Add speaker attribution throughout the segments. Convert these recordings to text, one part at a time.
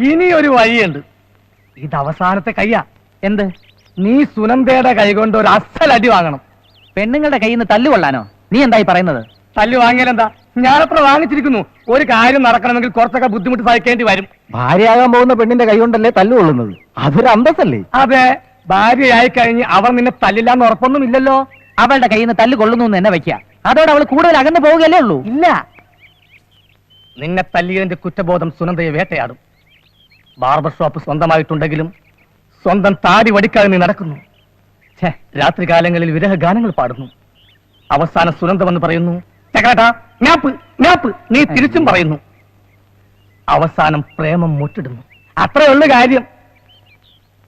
Speaker 1: ഇനി ഒരു വഴിയുണ്ട്. ഇത് അവസാനത്തെ കയ്യാ.
Speaker 2: എന്ത്?
Speaker 1: നീ സുനന്ദയുടെ കൈ കൊണ്ട് ഒരു അസലടി വാങ്ങണം.
Speaker 2: പെണ്ണുങ്ങളുടെ കയ്യിൽ നിന്ന് തല്ലുകൊള്ളാനോ? നീ എന്തായി പറയുന്നത്?
Speaker 1: തല്ലു വാങ്ങിയാലെന്താ? ഞാനത്ര വാങ്ങിച്ചിരിക്കുന്നു. ഒരു കാര്യം നടക്കണമെങ്കിൽ കുറച്ചൊക്കെ ബുദ്ധിമുട്ട് സഹിക്കേണ്ടി വരും.
Speaker 3: ഭാര്യയാകാൻ പോകുന്ന പെണ്ണിന്റെ കൈ കൊണ്ടല്ലേ തല്ലുകൊള്ളുന്നത്? അതൊരു അന്തസ്സല്ലേ?
Speaker 1: അതെ, ഭാര്യയായി കഴിഞ്ഞ് അവർ നിന്നെ തല്ലില്ലാന്ന് ഉറപ്പൊന്നും ഇല്ലല്ലോ.
Speaker 2: അവളുടെ കയ്യിൽ നിന്ന് തല്ല് കൊള്ളുന്നു എന്ന് എന്നെ വയ്ക്കുക. അതോടെ അവൾ കൂടുതൽ അകന്നു പോവുകയല്ലേ ഉള്ളൂ.
Speaker 1: ഇല്ല, നിന്നെ തല്ലിയതിന്റെ കുറ്റബോധം സുനന്ദയെ വേട്ടയാടും. ബാർബർ ഷോപ്പ് സ്വന്തമായിട്ടുണ്ടെങ്കിലും സ്വന്തം താടി വടിക്കാതെ നീ നടക്കുന്നു. രാത്രികാലങ്ങളിൽ വിരഹ ഗാനങ്ങൾ പാടുന്നു. അവസാനം സുനന്ദ വന്ന് പറയുന്നു, നീ തിരിച്ചും പറയുന്നു. അവസാനം പ്രേമം മുറ്റിടുന്നു. അത്രയുള്ള കാര്യം.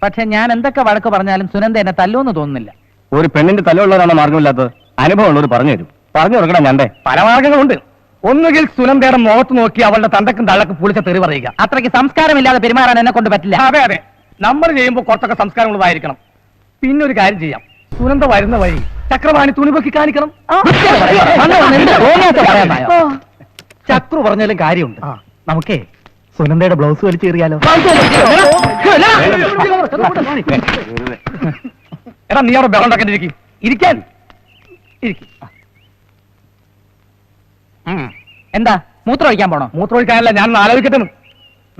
Speaker 2: പക്ഷെ ഞാൻ എന്തൊക്കെ വഴക്ക് പറഞ്ഞാലും സുനന്ദ എന്നെ തല്ലുമെന്ന് തോന്നുന്നില്ല.
Speaker 3: ഒരു പെണ്ണിന്റെ തല്ലുള്ളവരാണ് മാർഗമില്ലാത്തത്. അനുഭവമുള്ളവർ പറഞ്ഞു തരും. പറഞ്ഞു കൊടുക്കണം. ഞണ്ടേ
Speaker 1: പല മാർഗങ്ങളുണ്ട്. ഒന്നുകിൽ സുനന്ദയുടെ മുഖത്ത് നോക്കി അവളുടെ തന്തക്കും തള്ളക്കും പുളിച്ച തെറി പറയുക.
Speaker 2: അത്രയ്ക്ക് സംസ്കാരമില്ലാതെ പെരുമാറാൻ എന്നെ കൊണ്ട് പറ്റില്ല.
Speaker 1: അതെ അതെ, നമ്മൾ ചെയ്യുമ്പോൾ കുറച്ചൊക്കെ സംസ്കാരമുള്ളതായിരിക്കണം. പിന്നെ ഒരു കാര്യം ചെയ്യാം, സുനന്ദ വരുന്ന വഴി ചക്രവാണി തുണി പൊക്കി കാണിക്കണം.
Speaker 3: ചക്രു പറഞ്ഞാലും കാര്യമുണ്ട്. നമുക്കേ സുനന്ദയുടെ ബ്ലൗസ് വലിച്ചേറിയാലോ?
Speaker 1: എടാ, നീ അവിടെ ബഹളം ഇരിക്കാൻ.
Speaker 2: എന്താ മൂത്രം ഒഴിക്കാൻ പോണോ?
Speaker 1: മൂത്രമൊഴിക്കാനല്ല, ഞാൻ ആലോചിക്കട്ടെ.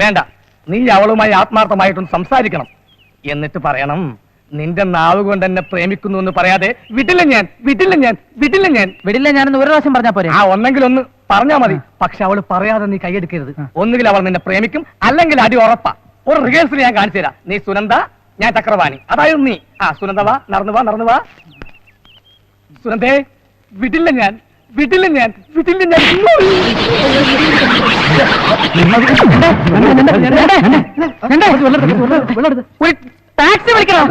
Speaker 1: വേണ്ട, നീ അവളുമായി ആത്മാർത്ഥമായിട്ടൊന്ന് സംസാരിക്കണം. എന്നിട്ട് പറയണം, നിന്റെ നാവ് കൊണ്ട് എന്നെ പ്രേമിക്കുന്നു എന്ന് പറയാതെ വിടില്ല ഞാൻ, വിടില്ല ഞാൻ, വിടില്ല ഞാൻ.
Speaker 2: വിടില്ല ഞാനെന്ന് ഒരു പ്രാവശ്യം പറഞ്ഞാ പോരെ?
Speaker 1: ഒന്നെങ്കിൽ ഒന്ന് പറഞ്ഞാ മതി. പക്ഷെ അവള് പറയാതെ നീ കൈയെടുക്കരുത്. ഒന്നുകിൽ അവൾ നിന്നെ പ്രേമിക്കും, അല്ലെങ്കിൽ അടി ഉറപ്പാ. ഒരു റിഹേഴ്സൽ ഞാൻ കാണിച്ചു തരാം. നീ സുനന്ദ, ഞാൻ ചക്രവാണി. അതായത് നീ. സുനന്ദ വാ, നടന്നു വാ, നടന്നു വാ. സുനന്ദേ, വിടില്ല ഞാൻ, വിടില്ല ഞാൻ, വിടില്ല ഞാൻ.
Speaker 2: ടാക്സി വിളിക്കണം.